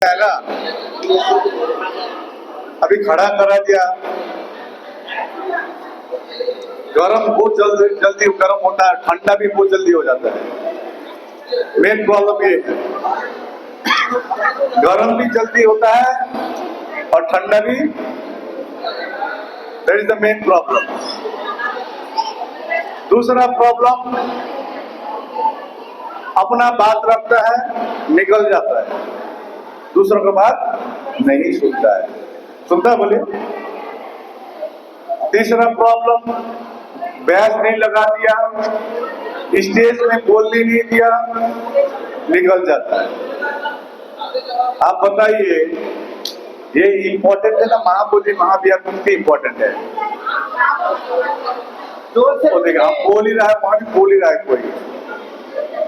आएगा। अभी खड़ा करा दिया, गरम बहुत जल्दी जल्दी गर्म होता है, ठंडा भी बहुत जल्दी हो जाता है। मेन प्रॉब्लम ये है, गरम भी जल्दी होता है और ठंडा भी। That is the main problem. दूसरा प्रॉब्लम, अपना बात रखता है निकल जाता है, दूसरों का बात नहीं सुनता है। सुनता है बोलिए। तीसरा प्रॉब्लम, बैच नहीं लगा दिया, स्टेज में बोलने नहीं दिया, निकल जाता है। आप बताइए, ये इम्पोर्टेंट है ना? महाबोधि महाविहार मुक्ति इम्पोर्टेंट है। तो देखिए, हम बोल ही रहा है, वहां भी बोल ही रहा है कोई।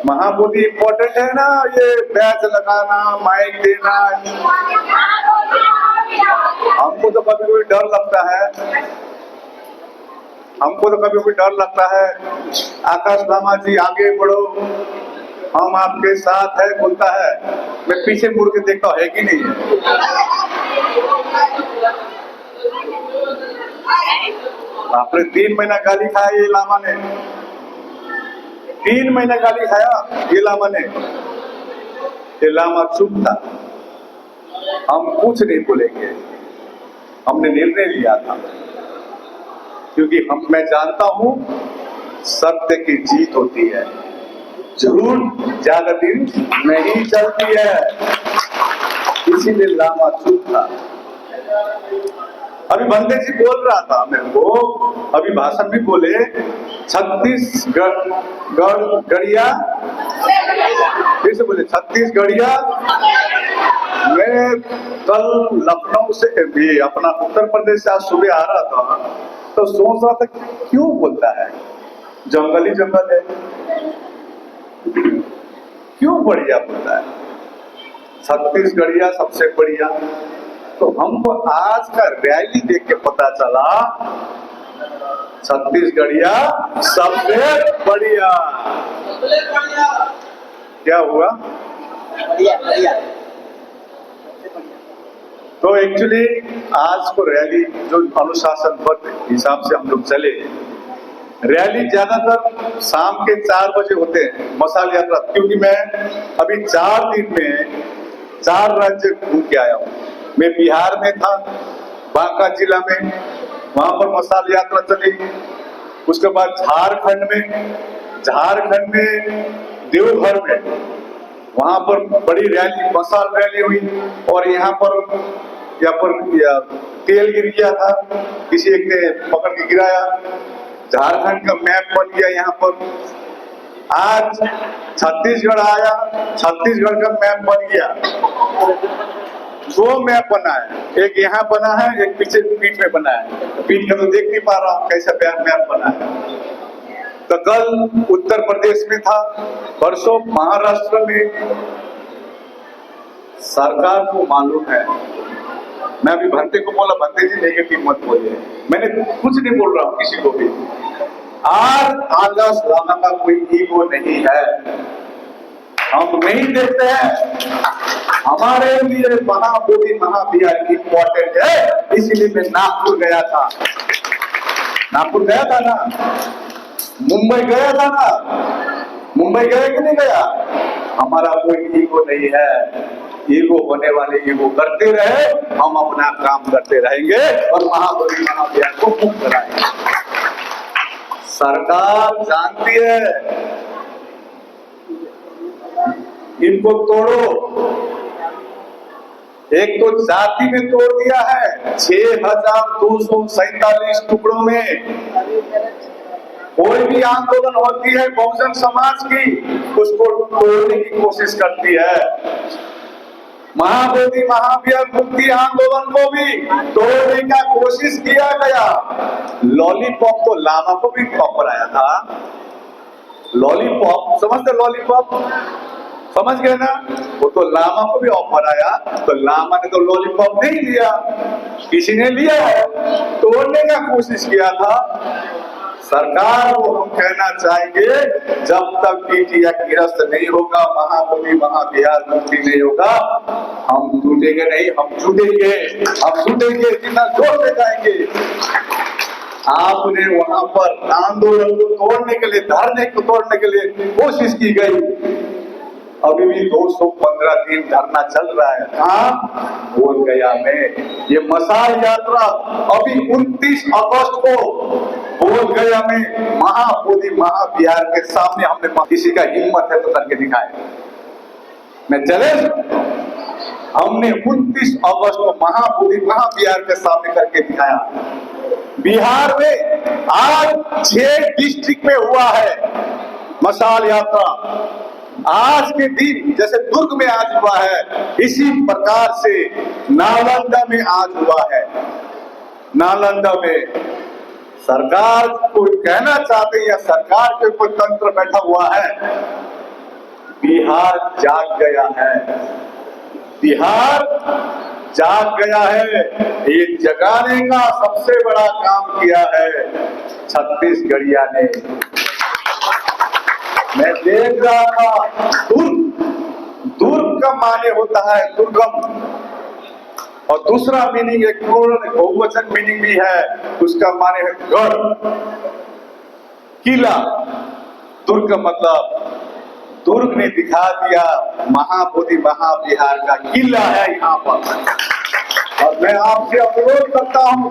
महाबोधि इम्पोर्टेंट है ना? ये बैच लगाना, माइक देना। हमको तो कभी कभी डर लगता है, हमको तो कभी कभी डर लगता है। आकाश लामा जी आगे बढ़ो, हम आपके साथ है बोलता है, मैं पीछे मुड़ के देखता हूँ है कि नहीं है। आपने 3 महीना गाली खाया ये लामा ने, 3 महीना गाली खाया ये लामा ने। ये लामा चुप था, हम कुछ नहीं बोलेंगे, हमने निर्णय लिया था, क्योंकि मैं जानता हूं सत्य की जीत होती है, झूठ ज्यादा दिन नहीं चलती है। इसीलिए लामा चुप था। अभी बंदे जी बोल रहा था मेरे को, अभी भाषण भी बोले, छत्तीसगढ़ गढ़िया, फिर से बोले छत्तीसगढ़िया। मैं कल लखनऊ से भी अपना उत्तर प्रदेश से आज सुबह आ रहा था, तो सोच रहा था क्यों बोलता है, जंगल ही जंगल है, क्यों बढ़िया बोलता है, छत्तीसगढ़िया सबसे बढ़िया। तो हमको आज का रैली देख के पता चला छत्तीसगढ़िया सबसे बढ़िया। क्या हुआ? तो एक्चुअली आज को रैली जो अनुशासनबद्ध हिसाब से हम लोग चले, रैली ज्यादातर शाम के 4 बजे होते हैं, मशाल यात्रा। क्योंकि मैं अभी 4 दिन में 4 राज्य घूम के आया हूँ। मैं बिहार में था, बांका जिला में, वहां पर मशाल यात्रा चली। उसके बाद झारखंड में देवघर में, वहां पर बड़ी रैली, मशाल रैली हुई। और यहाँ पर तेल गिर गया था, किसी एक ने पकड़ के गिराया, झारखंड का मैप बन गया यहाँ पर। आज छत्तीसगढ़ आया, छत्तीसगढ़ का मैप बन गया। 2 मैप बना है, एक यहाँ बना है, एक पीछे पीठ में बना है। पीठ का तो देख नहीं पा रहा हूँ कैसा मैप बना है। तो कल उत्तर प्रदेश में था, परसों महाराष्ट्र में। सरकार को मालूम है, मैं अभी भंते को बोला, भंते जी नेगेटिव मत बोलिए, मैंने कुछ नहीं बोल रहा हूँ किसी को भी। आज आकाश लामा का कोई ईगो नहीं है, हम नहीं देखते हैं। हमारे लिए महाबोधि महाविहार इम्पोर्टेंट है, इसीलिए मैं नागपुर गया था। नागपुर गया था ना, मुंबई गया था ना, मुंबई गया कि नहीं गया? हमारा कोई ईगो नहीं है, ईगो होने वाले ईगो करते रहे, हम अपना काम करते रहेंगे और महाबोधि महाविहार को मुक्त कराएंगे। सरकार जानती है, इनको तोड़ो। एक तो जाति में तोड़ दिया है, 6247 टुकड़ों में। कोई भी आंदोलन होती है बहुजन समाज की, उसको तोड़ने की कोशिश करती है। महाबोधि महाविहार मुक्ति आंदोलन को भी तोड़ने का कोशिश किया गया। लॉलीपॉप तो लामा को भी ऑफर आया था। लॉलीपॉप समझते, लॉलीपॉप समझ गए ना? वो तो लामा को भी ऑफर आया, तो लामा ने तो लॉलीपॉप नहीं लिया, किसी ने लिया है, तोड़ने का कोशिश किया था। सरकार को हम कहना चाहेंगे, जब तक टीटिया गिरफ्त नहीं होगा, महाबोधि महाविहार मुक्ति नहीं होगा, हम टूटेंगे नहीं, हम जुटेंगे, जितना जोर से जाएंगे। आपने वहां पर आंदोलन को तोड़ने के लिए, धरने को तोड़ने के लिए कोशिश की गई। अभी भी 215 दिन धरना चल रहा है। कहाँ? बोध गया में। ये मशाल यात्रा अभी 29 अगस्त को बोध गया में महाबोधि महाविहार के सामने हमने, किसी का हिम्मत है तो करके दिखाए, मैं चले। हमने 29 अगस्त को महाबोधि महाविहार के सामने करके दिखाया। बिहार में आज 6 डिस्ट्रिक्ट में हुआ है मशाल यात्रा। आज के दिन जैसे दुर्ग में आज हुआ है, इसी प्रकार से नालंदा में आज हुआ है। नालंदा में सरकार को कहना चाहते हैं या सरकार के कोई तंत्र बैठा हुआ है, बिहार जाग गया है, बिहार जाग गया है। ये जगाने का सबसे बड़ा काम किया है छत्तीसगढ़िया ने। मैं देख रहा था, दुर्ग का माने होता है दुर्गम, और दूसरा मीनिंग एक बहुवचन मीनिंग भी है, उसका माने है गढ़, किला। दुर्ग मतलब दुर्ग ने दिखा दिया महाबोधि महाविहार का किला है यहाँ पर। और मैं आपसे अनुरोध करता हूँ,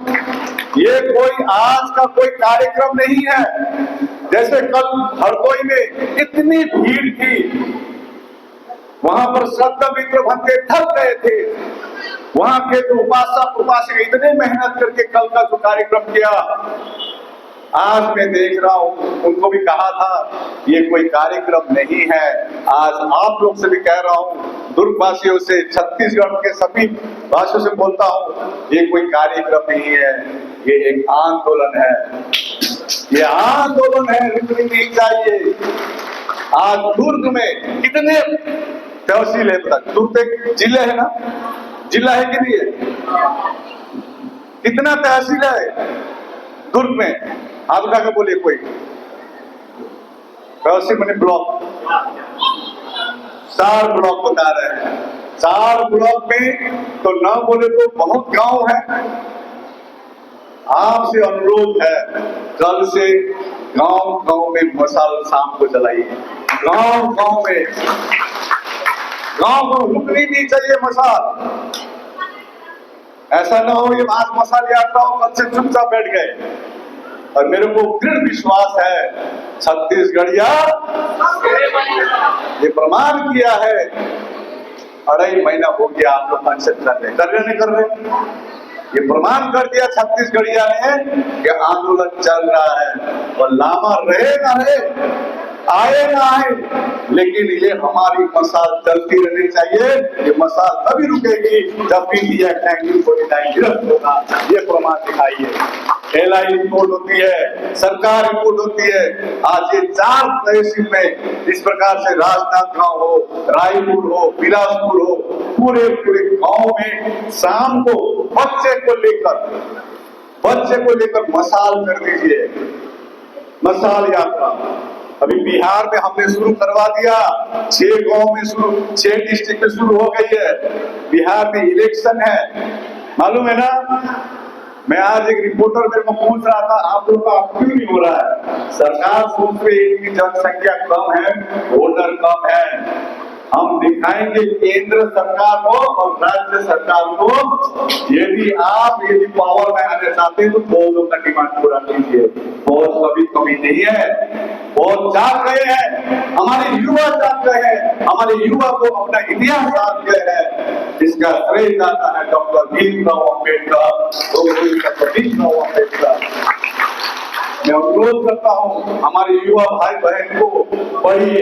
ये कोई आज का कोई कार्यक्रम नहीं है। जैसे कल हरदोई में इतनी भीड़ थी, वहां पर श्रद्धा मित्र भंते थक गए थे। वहां के जो उपासक उपासिका इतने मेहनत करके कल का जो कार्यक्रम किया, आज मैं देख रहा हूं, उनको भी कहा था ये कोई कार्यक्रम नहीं है। आज आप लोग से भी कह रहा हूं, दुर्ग वासियों से, छत्तीसगढ़ के सभी भाषाओं से बोलता हूं, ये कोई कार्यक्रम नहीं है, ये एक आंदोलन है। ये आंदोलन है, रुकनी नहीं चाहिए। आज दुर्ग में कितने तहसील है? दुर्ग एक जिला है ना, जिला है कि नहीं है? कितना तहसील है दुर्ग में? आप उठा के बोलिए कोई। तहसील मैंने ब्लॉक, 4 ब्लॉक बता रहे हैं। 4 ब्लॉक में तो ना बोले तो बहुत गांव है। आपसे अनुरोध है, कल से गांव में मशाल शाम को जलाइए। गांव में रुकनी नहीं चाहिए मशाल। ऐसा ना हो ये आज मशाल यात्रा हो, कल से चुपचाप बैठ गए। और मेरे को दृढ़ विश्वास है, छत्तीसगढ़िया ये प्रमाण किया है। 2.5 महीना हो गया आप लोग अनशन कर रहे, ये प्रमाण कर दिया छत्तीसगढ़िया ने कि आंदोलन चल रहा है। और लामा रहे ना रहे, आए ना आए, लेकिन ये हमारी मशाल चलती रहनी चाहिए। ये मशाल तभी रुकेगी जब इंडिया 1949 गिरफ्त होगा। ये प्रमाण दिखाइए। एलआई रिपोर्ट होती है, सरकार रिपोर्ट होती है। आज ये 4 तहसील में इस प्रकार से राजनांदगांव हो, रायपुर हो, बिलासपुर हो, पूरे गांव में शाम को बच्चे को लेकर मशाल कर दीजिए, मशाल यात्रा। अभी बिहार में हमने शुरू करवा दिया, 6 गांव में शुरू, 6 डिस्ट्रिक्ट में शुरू हो गई है। बिहार में इलेक्शन है, मालूम है ना? मैं आज एक रिपोर्टर मेरे को पूछ रहा था, आप लोग का क्यों नहीं हो रहा है? सरकार सोच रही है कि जनसंख्या कम है, वोटर कम है। हम दिखाएंगे केंद्र सरकार को और राज्य सरकार को, यदि पावर में आने चाहते हैं तो दोनों का डिमांड पूरा कीजिए। बहुत कमी नहीं है, बहुत जाग गए हैं, हमारे युवा जाग गए हैं, हमारे युवा को अपना इतिहास याद गए हैं। इसका श्रेय जाता है डॉक्टर भीमराव अम्बेडकर। मैं अनुरोध करता हूँ, हमारे युवा भाई बहन को पढ़िए,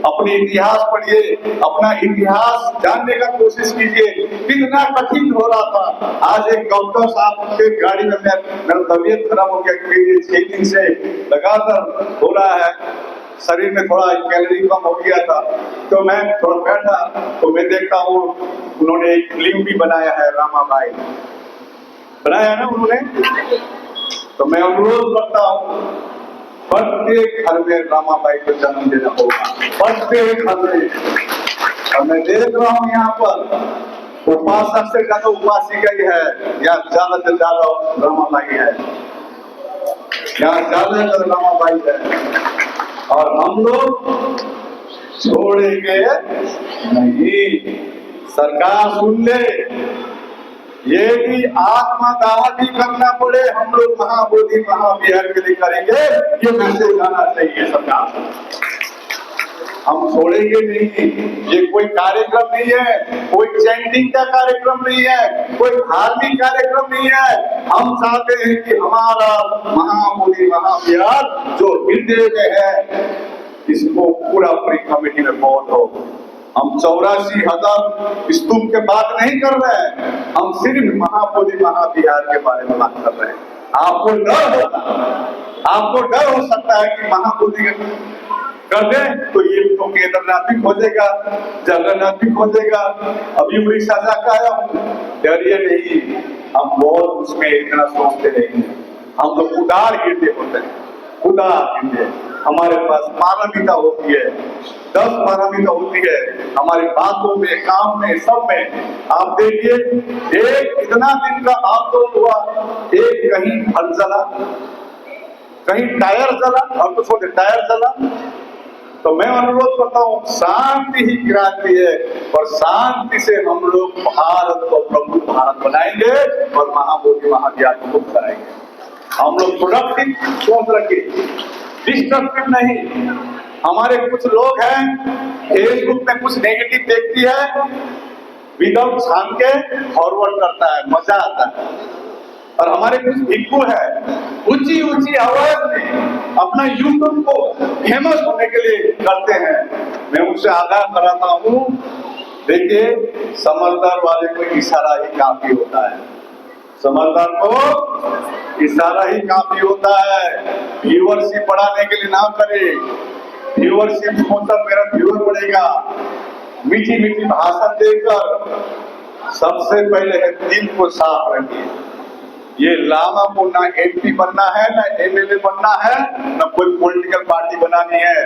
अपने इतिहास पढ़िए, अपना इतिहास जानने का कोशिश कीजिए। कितना कठिन हो रहा था। आज एक डॉक्टर साहब के गाड़ी में मेरा तबीयत खराब हो गया, 6 दिन से लगातार हो रहा है, शरीर में थोड़ा कैलोरी कम हो गया था। तो मैं थोड़ा बैठा तो मैं देखता हूँ उन्होंने एक फिल्म भी बनाया है, रामाबाई बनाया है ना उन्होंने। तो मैं अनुरोध करता हूँ प्रत्येक घर में रमाबाई को जन्म देना होगा, प्रत्येक घर में। और मैं देख रहा हूँ यहाँ पर उपासक से ज्यादा उपासिका ही है, या ज्यादा से ज्यादा रमाबाई है, यहाँ ज्यादा से ज्यादा रमाबाई है। और हम लोग छोड़ेंगे नहीं। सरकार सुन ले, ये भी आत्मदाह भी करना पड़े, हम लोग महाबोधि महाविहार के लिए करेंगे, ये मैसेज आना चाहिए सरकार। हम छोड़ेंगे नहीं। ये कोई कार्यक्रम नहीं है, कोई चैंटिंग का कार्यक्रम नहीं है, कोई धार्मिक कार्यक्रम नहीं है। हम चाहते हैं कि हमारा महाबोधि महाविहार जो हृदय में है, इसको पूरा पूरी कमेटी में बहुत हो। हम 84,000 स्तूप के बात नहीं कर रहे हैं, हम सिर्फ महाबोधि महाविहार के बारे में बात कर रहे हैं। आपको डर हो सकता है कि महाबोधि कर दे तो ये तो केदारनाथ भी खोजेगा, जगन्नाथ भी खोजेगा, अभी उड़ीसा जाकर आया हूँ। डरिए नहीं, हम बहुत उसमें इतना सोचते नहीं हैं। हम तो उदार हृदय होते हैं, उदार हृदय। हमारे पास मानवीयता होती है, 10 मानवीयता होती है हमारी बातों में, काम में, सब में। आप देखिए, एक इतना दिन का आंदोलन हुआ, एक कहीं घर जला, कहीं टायर जला, और तो छोटे टायर जला। तो मैं अनुरोध करता हूँ, शांति ही क्रांति है, और शांति से हम लोग भारत को प्रभु भारत बनाएंगे और महाबोधि महाविहार को मुक्त कराएंगे। हम लोग प्रोडक्टिव सोच रखिए, डिस्ट्रक्टिव नहीं। हमारे कुछ लोग हैं फेसबुक में कुछ नेगेटिव देखती है, विदाउट छान के फॉरवर्ड करता है, मजा आता है। और हमारे कुछ भिक्खु है ऊंची ऊंची आवाज में अपना यूट्यूब को फेमस होने के लिए करते हैं। मैं उनसे आगाह कराता हूँ, देखिए समझदार वाले को इशारा ही काफी होता है, समझदार को इशारा ही काफी होता है। व्यूअरशिप बढ़ाने के लिए ना करे, व्यूअरशिप मतलब मेरा व्यूअर बढ़ेगा। मीठी मीठी भाषण देकर सबसे पहले है दिल को साफ रखिए। ये लामा को ना एमपी बनना है, ना एमएलए बनना है, ना कोई पॉलिटिकल पार्टी बनानी है,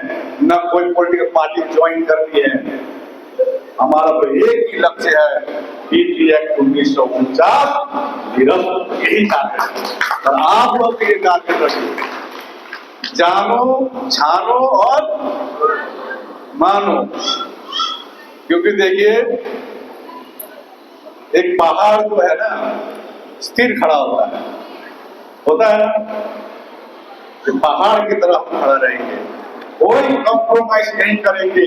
ना कोई पॉलिटिकल पार्टी ज्वाइन करनी है। हमारा तो एक ही लक्ष्य है, पीटी एक्ट 1949 निरस्त, यही टारगेट है। और आप लोग ये टारगेट रखिए, जानो छानो और मानो। क्योंकि देखिए, एक पहाड़ जो है ना स्थिर खड़ा होता है ना, पहाड़ की तरह हम खड़ा रहेंगे, कोई कॉम्प्रोमाइज नहीं करेंगे।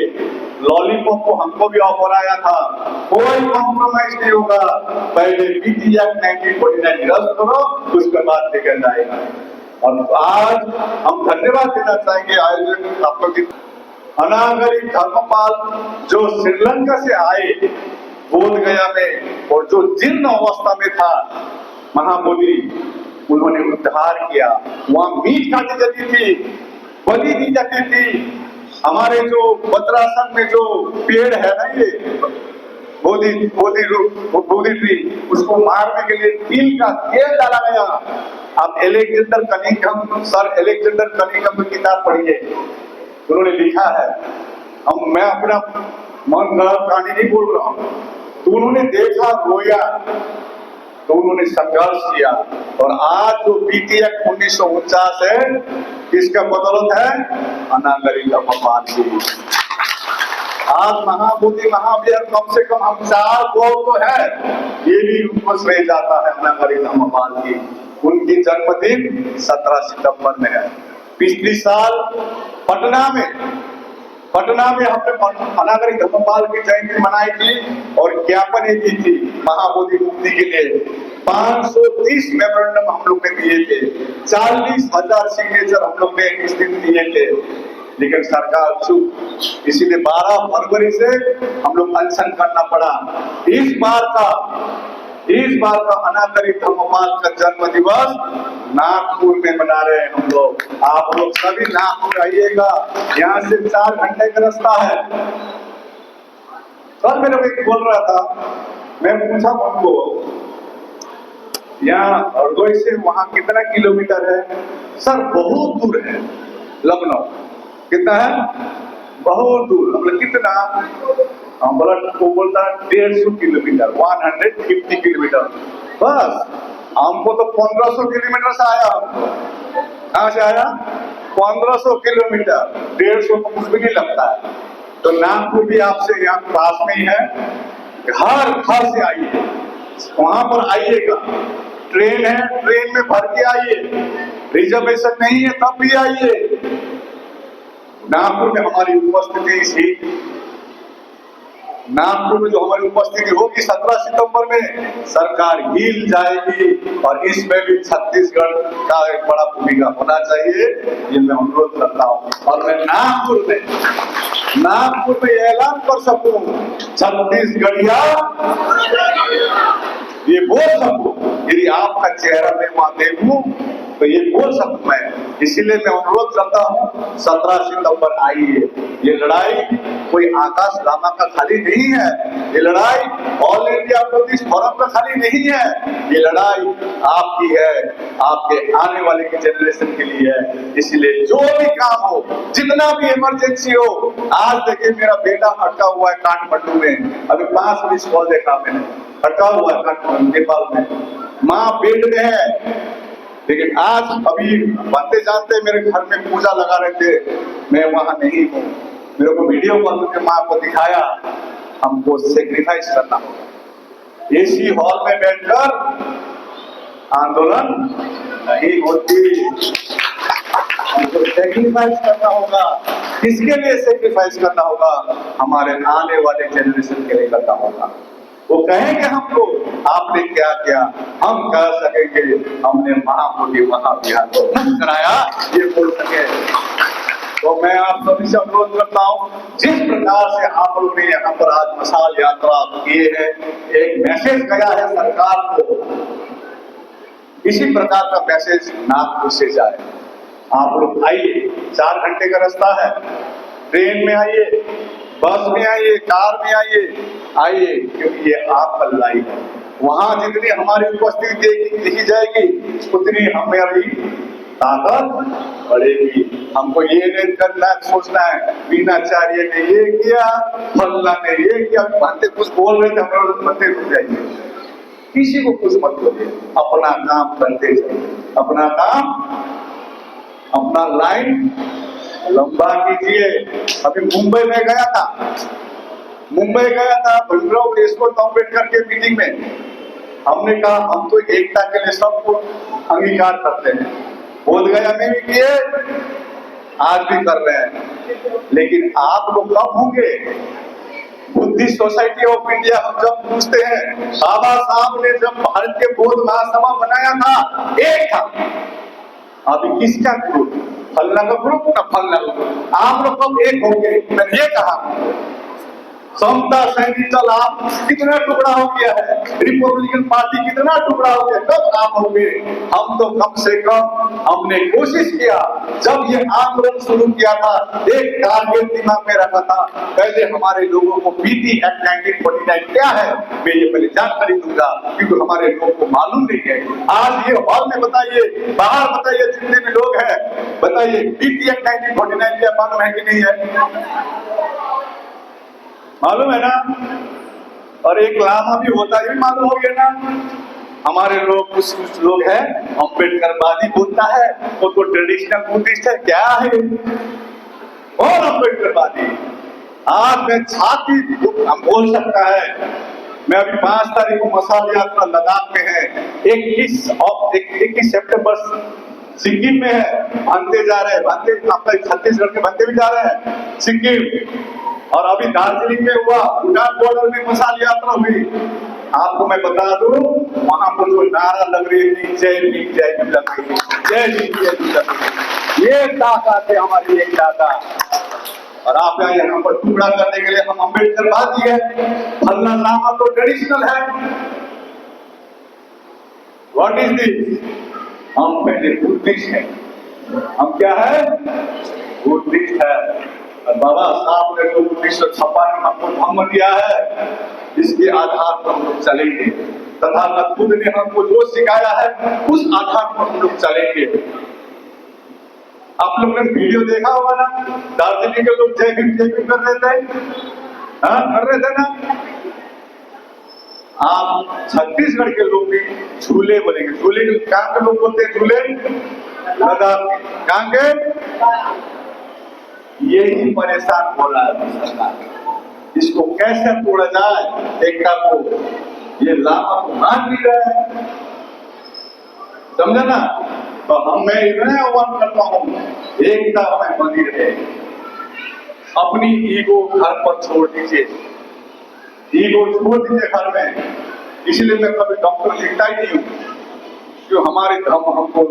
लॉलीपॉप को हमको भी ऑफर आया था, कोई कॉम्प्रोमाइज नहीं होगा। पहले पीटी एक्ट 1949 निरस्त करो, उसके बाद देखा जाएगा। और आज हम धन्यवाद देना चाहेंगे आयोजक आपको। अनागरिक धर्मपाल जो श्रीलंका से आए बोध गया में, और जो जीर्ण अवस्था में था महाबोधि, उन्होंने उद्धार किया। वहां मीट काटी जाती थी, बलि दी जाती थी। हमारे जो बद्रासन में जो पेड़ है ना, ये बोधि ट्री, उसको मारने के लिए तिल का तेल डाला गया। आप Alexander Cunningham, sir Alexander Cunningham की किताब पढ़िए, उन्होंने लिखा है। मैं अपना मन गढ़ कहानी नहीं बोल रहा हूँ। तो उन्होंने देखा, रोया, तो उन्होंने संघर्ष किया। और आज जो पीटी एक्ट 1949 है, इसका बदौलत है अनागरिक धर्मपाल की। आज महाबोधि महाविहार कम से कम हम 4 गौ तो है, ये भी उनको श्रेय जाता है अनागरिक धर्मपाल की। उनकी जन्मदिन 17 सितंबर में है। पिछली साल पटना में हमने अनागरिक धर्मपाल की जयंती मनाई थी और ज्ञापन दी थी महाबोधि मुक्ति के लिए। 530 मेमोरेंडम हम लोग ने दिए थे, 40,000 सिग्नेचर हम लोग ने इस दिन दिए थे, लेकिन सरकार चुप। इसीलिए 12 फरवरी से हम लोग अनशन करना पड़ा। इस बार का अनागरिक धर्मपाल का जन्म दिवस नागपुर में मना रहे हैं हम लोग। आप लोग सभी नागपुर आइएगा, यहाँ से 4 घंटे का रास्ता है। कल मेरे को एक बोल रहा था, मैं पूछा उनको, यहाँ हरदोई से वहां कितना किलोमीटर है? सर बहुत दूर है। लखनऊ कितना है, बहुत दूर। हम लोग कितना, हम बोला वो बोलता 150 किलोमीटर, 150 किलोमीटर। बस हमको तो 1500 किलोमीटर से आया। हमको कहाँ से आया, 1500 किलोमीटर। 150 को कुछ भी नहीं लगता है। तो नागपुर भी आपसे यहाँ पास में ही है। घर से आइए, वहां पर आइएगा, ट्रेन है, ट्रेन में भर के आइए, रिजर्वेशन नहीं है तब भी आइए। नागपुर में हमारी उपस्थिति थी, नागपुर में जो हमारी उपस्थिति होगी 17 सितंबर में, सरकार हिल जाएगी। और इसमें भी छत्तीसगढ़ का एक बड़ा भूमिका होना चाहिए, ये मैं अनुरोध करता हूँ। और मैं नागपुर में ऐलान कर सकूं, छत्तीसगढ़िया ये बोल सकूं, यदि आपका चेहरा मैं वहां देखूं तो ये बोल सकूं मैं। इसीलिए मैं अनुरोध करता हूं, 17 सितंबर आइए। ये लड़ाई कोई आकाश लामा का खाली नहीं है, ये लड़ाई ऑल इंडिया बुद्धिस्ट फोरम का खाली नहीं है, ये लड़ाई आपकी है, आपके आने वाले की जनरेशन के लिए है। इसलिए जो भी काम हो, जितना भी इमरजेंसी हो, आज देखिए मेरा बेटा अटका हुआ है काठमांडू में, अभी 5 मिस कॉल देखा मैंने, अटका हुआ है काठमांडू नेपाल में, माँ बेड में है। लेकिन आज अभी बनते जानते मेरे घर में पूजा लगा रहे थे, मैं वहां नहीं हूँ। मेरे को वीडियो कॉल करके माँ को दिखाया, हमको सेक्रीफाइस करना होगा। एसी हॉल में बैठकर आंदोलन नहीं होती, हमको सेक्रीफाइस करना होगा। किसके लिए सेक्रीफाइस करना होगा, हमारे आने वाले जनरेशन के लिए करना होगा। वो कहेंगे हमको आपने क्या किया, हम कह सकेंगे हमने महामोदी महाअभियान को नष्ट कराया, ये बोल सके। तो मैं आप सभी से अनुरोध करता हूँ, जिस प्रकार से आप लोग ने यहाँ पर आज मशाल यात्रा किए है, एक मैसेज गया है सरकार को, इसी प्रकार का मैसेज नागपुर से जाए। आप लोग आइए, 4 घंटे का रास्ता है, ट्रेन में आइए, बस में आइए, कार में आइए, क्योंकि ये आपका लड़ाई है। वहां जितनी हमारी उपस्थिति देखी जाएगी, उतनी हमारी ताकत बढ़ेगी। हमको ये नहीं करना, सोचना है मीनाचार्य ने ये किया, फल्ला ने ये किया, बनते कुछ बोल रहे थे, हम लोग बनते रुक जाइए, किसी को कुछ मत बोलिए, अपना काम करते जाइए, अपना काम, अपना लाइन लंबा कीजिए। अभी मुंबई में गया था, भीमराव अम्बेडकर के मीटिंग में हमने कहा हम तो एकता के लिए सबको अंगीकार करते हैं, बोधगया में भी किए, आज भी कर रहे हैं। लेकिन आप लोग कब होंगे? बुद्धिस्ट सोसाइटी ऑफ इंडिया हम जब पूछते हैं, बाबा साहब ने जब भारत के बौद्ध महासभा बनाया था, एक था, अभी किसका ग्रुप, फल्ला का ग्रुप ना फल्ला का ग्रुप। आप लोग कब एक होंगे? मैंने ये कहा, समता सैनिक दल आप कितना टुकड़ा हो गया है, रिपब्लिकन पार्टी कितना टुकड़ा हो गया, कब आप होंगे? हम तो कम से कम हमने कोशिश किया, जब ये आंदोलन शुरू किया था, एक टारगेट दिमाग में रखा था, पहले हमारे लोगों को बीटी एक्ट 1949 क्या है मैं ये पहले जानकारी दूंगा, क्योंकि हमारे लोगों को मालूम नहीं है। आज ये हॉल में बताइए, बाहर बताइए, जितने भी लोग हैं बताइए, बीटी एक्ट 1949 क्या मालूम है कि नहीं है? मालूम है ना? और एक लामा भी होता है, मालूम हो गया ना? हमारे लोग कुछ लोग हैं अम्बेडकरवादी बोलता है, वो तो ट्रेडिशनल बुद्धिस्ट है, क्या है और अम्बेडकरवादी? आज मैं छाती हम बोल सकता है। मैं अभी 5 तारीख को मशाल यात्रा लद्दाख में है, 21 सितंबर सिक्किम में है, बनते जा रहे हैं, बनते आपका छत्तीसगढ़ के बनते भी जा रहे हैं सिक्किम, और अभी दार्जिलिंग में हुआ, भूटान बॉर्डर में मशाल यात्रा हुई। आपको मैं बता दूं, वहां पर जो नारा लग रही थी, जय भीम जय भीम लग रही थी, जय भीम जय भीम लग रही थी। ये ताकत है हमारी, एक ताकत। और आप यहाँ पर टुकड़ा करने के लिए हम अम्बेडकरवादी है, फल्ला नामा तो ट्रेडिशनल है। What is this? हम पहले बुद्धिस्ट हैं। हम क्या है? बुद्धिस्ट है। और बाबा साहब ने तो 1956 में हमको धम्म दिया है, इसके आधार पर हम लोग चलेंगे। तथागत बुद्ध ने हमको जो सिखाया है, उस आधार पर हम लोग चलेंगे। आप लोग ने वीडियो देखा होगा ना, दार्जिलिंग के लोग जय भीम कर रहे थे, हाँ कर रहे थे ना। आप छत्तीसगढ़ के लोग भी झूले बोलेंगे, झूले कहाँ के लोग बोलते हैं झूले, लद्दाख कहाँ के। यही परेशान हो रहा है सरकार, इसको कैसे तोड़ा जाए एकता को, ये लामा को मान नहीं रहा है, समझा ना। तो मैं इतना आह्वान करता हूं, एकता हमें बनी रहे, अपनी ईगो घर पर छोड़ दीजिए, ईगो छोड़ दीजिए घर में। इसलिए मैं कभी डॉक्टर लिखता ही नहीं हूँ, जो हमारे धर्म हमको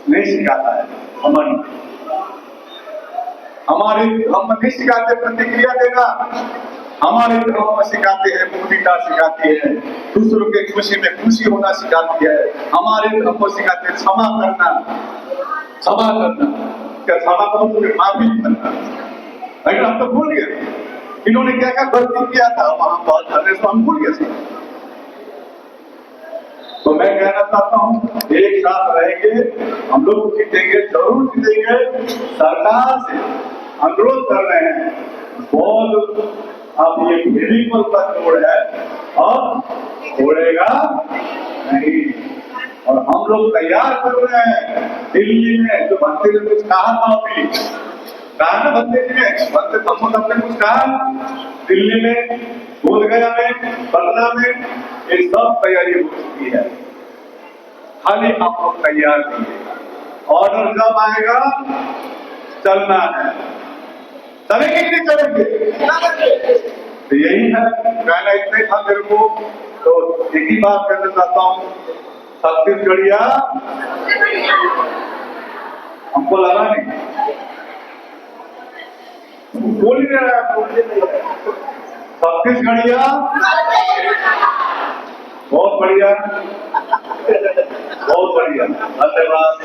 नहीं सिखाता है, हमारे धर्म नहीं सिखाते प्रतिक्रिया देना, हमारे धर्म में सिखाते हैं मुक्तिता सिखाती है, दूसरों के खुशी में खुशी होना सिखाती है, हमारे धर्म को सिखाते हैं क्षमा करना, क्षमा करना, क्या क्षमा करो तो माफी करना। लेकिन हम तो भूल गए, इन्होंने क्या क्या गलती किया था वहां बहुत करने से हम भूल गए। तो मैं कहना चाहता हूं, एक साथ रहेंगे, हम लोग जीतेंगे, जरूर जीतेंगे। सरकार से अनुरोध कर रहे हैं, बहुत अब ये मेडिकल का जोड़ है, अब छोड़ेगा नहीं, और हम लोग तैयार कर रहे हैं। दिल्ली में जो भंते ने कुछ कहा था, अभी कहा ना भंते जी ने, भंते तत्व ने कुछ कहा, दिल्ली में, बोधगया में, पटना में, ये सब तैयारी हो चुकी है, खाली आप लोग तैयार कीजिएगा। ऑर्डर जब आएगा चलना है, चलेंगे कि नहीं चलेंगे, तो यही है कहना। इतने था मेरे को, तो एक ही बात कहना चाहता हूँ, छत्तीसगढ़िया हमको लगा नहीं, बोल ही नहीं रहा, छत्तीसगढ़िया बहुत बढ़िया, बहुत बढ़िया, धन्यवाद।